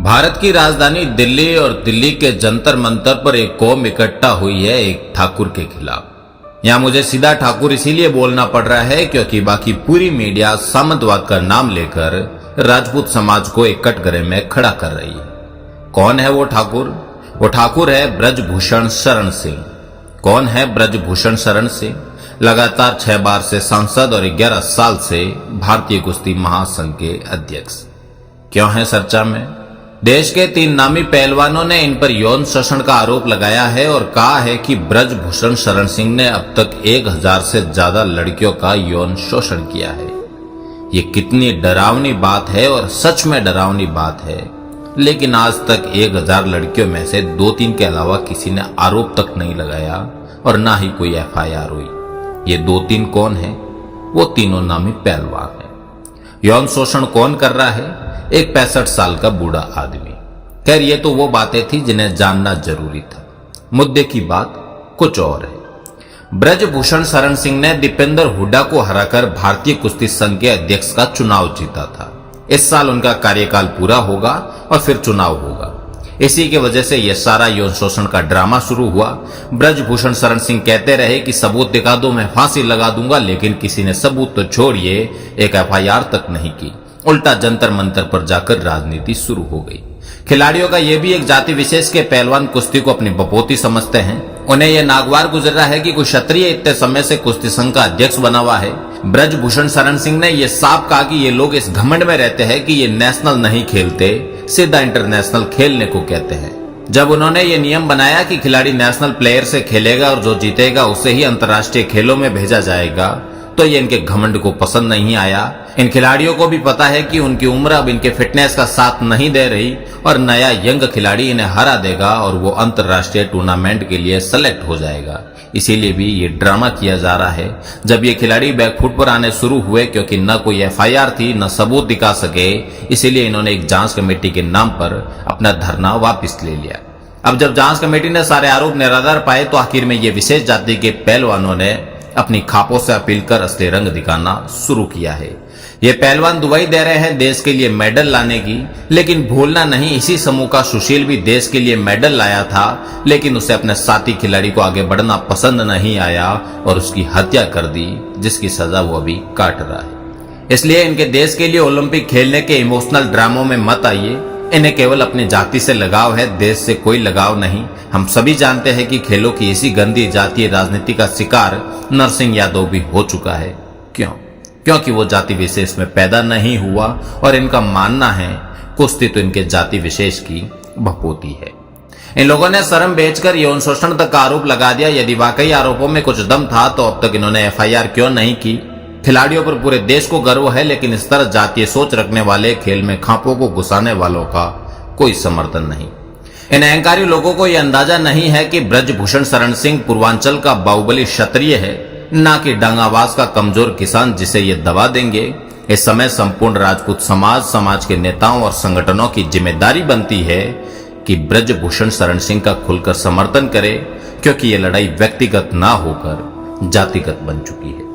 भारत की राजधानी दिल्ली और दिल्ली के जंतर मंतर पर एक कौम इकट्ठा हुई है एक ठाकुर के खिलाफ। यहां मुझे सीधा ठाकुर इसीलिए बोलना पड़ रहा है क्योंकि बाकी पूरी मीडिया सामंतवाद का नाम लेकर राजपूत समाज को एक कटघरे में खड़ा कर रही है। कौन है वो ठाकुर? वो ठाकुर है ब्रजभूषण शरण सिंह। कौन है ब्रजभूषण शरण सिंह? लगातार 6 बार से सांसद और 11 साल से भारतीय कुश्ती महासंघ के अध्यक्ष। क्यों है चर्चा में? देश के 3 नामी पहलवानों ने इन पर यौन शोषण का आरोप लगाया है और कहा है कि ब्रजभूषण शरण सिंह ने अब तक 1000 से ज्यादा लड़कियों का यौन शोषण किया है। ये कितनी डरावनी बात है और सच में डरावनी बात है, लेकिन आज तक 1000 लड़कियों में से 2-3 के अलावा किसी ने आरोप तक नहीं लगाया और ना ही कोई FIR हुई। ये 2-3 कौन है? वो तीनों नामी पहलवान है। यौन शोषण कौन कर रहा है? एक 65 साल का बूढ़ा आदमी। खैर ये तो वो बातें थी जिन्हें जानना जरूरी था। मुद्दे की बात कुछ और है। ब्रजभूषण शरण सिंह ने दीपेंद्र हुड्डा को हराकर भारतीय कुश्ती संघ के अध्यक्ष का चुनाव जीता था। इस साल उनका कार्यकाल पूरा होगा और फिर चुनाव होगा। इसी की वजह से यह सारा यौन शोषण का ड्रामा शुरू हुआ। ब्रजभूषण शरण सिंह कहते रहे कि सबूत दिखा दो, मैं फांसी लगा दूंगा, लेकिन किसी ने सबूत तो छोड़िए एक FIR तक नहीं की। उल्टा जंतर मंतर पर जाकर राजनीति शुरू हो गई। खिलाड़ियों का यह भी एक जाति विशेष के पहलवान कुश्ती को अपनी बपोती समझते हैं। उन्हें यह नागवार गुजर रहा है कि कोई क्षत्रिय इतने समय से कुश्ती संघ का अध्यक्ष बना हुआ है। ब्रजभूषण शरण सिंह ने यह साफ कहा कि ये लोग इस घमंड में रहते हैं कि ये नेशनल नहीं खेलते, सीधा इंटरनेशनल खेलने को कहते हैं। जब उन्होंने ये नियम बनाया कि खिलाड़ी नेशनल प्लेयर से खेलेगा और जो जीतेगा उसे ही अंतर्राष्ट्रीय खेलों में भेजा जाएगा, तो ये इनके घमंड को पसंद नहीं आया। इन खिलाड़ियों को भी पता है कि उनकी उम्र अब इनके फिटनेस का साथ नहीं दे रही और नया यंग खिलाड़ी इन्हें हरा देगा और वो अंतर्राष्ट्रीय टूर्नामेंट के लिए सेलेक्ट हो जाएगा। इसीलिए भी ये ड्रामा किया जा रहा है। जब ये खिलाड़ी बैकफुट पर आने शुरू हुए, क्योंकि न कोई FIR थी न सबूत दिखा सके, इसीलिए इन्होंने एक जांच कमेटी के नाम पर अपना धरना वापस ले लिया। अब जब जांच कमेटी ने सारे आरोप निराधार पाए तो आखिर में ये विशेष जाति के पहलवानों ने अपनी खापों से अपील कर असली रंग दिखाना शुरू किया है। ये पहलवान दुआई दे रहे हैं देश के लिए मेडल लाने की, लेकिन भूलना नहीं इसी समूह का सुशील भी देश के लिए मेडल लाया था, लेकिन उसे अपने साथी खिलाड़ी को आगे बढ़ना पसंद नहीं आया और उसकी हत्या कर दी, जिसकी सजा वो अभी काट रहा है। इसलिए इनके देश के लिए ओलंपिक खेलने के इमोशनल ड्रामों में मत आइए। इन्हें केवल अपनी जाति से लगाव है, देश से कोई लगाव नहीं। हम सभी जानते हैं कि खेलों की इसी गंदी जातीय राजनीति का शिकार नरसिंह यादव भी हो चुका है। क्यों? क्योंकि वो जाति विशेष में पैदा नहीं हुआ और इनका मानना है कुश्ती तो इनके जाति विशेष की बपोती है। इन लोगों ने शर्म बेचकर यौन शोषण तक का आरोप लगा दिया। यदि वाकई आरोपों में कुछ दम था तो अब तक इन्होंने FIR क्यों नहीं की? खिलाड़ियों पर पूरे देश को गर्व है, लेकिन इस तरह जातीय सोच रखने वाले, खेल में खांपों को घुसाने वालों का कोई समर्थन नहीं। इन अहंकारी लोगों को यह अंदाजा नहीं है कि ब्रजभूषण शरण सिंह पूर्वांचल का बाहुबली क्षत्रिय है, ना कि डांगावास का कमजोर किसान जिसे ये दबा देंगे। इस समय संपूर्ण राजपूत समाज के नेताओं और संगठनों की जिम्मेदारी बनती है कि ब्रजभूषण शरण सिंह का खुलकर समर्थन करे, क्योंकि ये लड़ाई व्यक्तिगत ना होकर जातिगत बन चुकी है।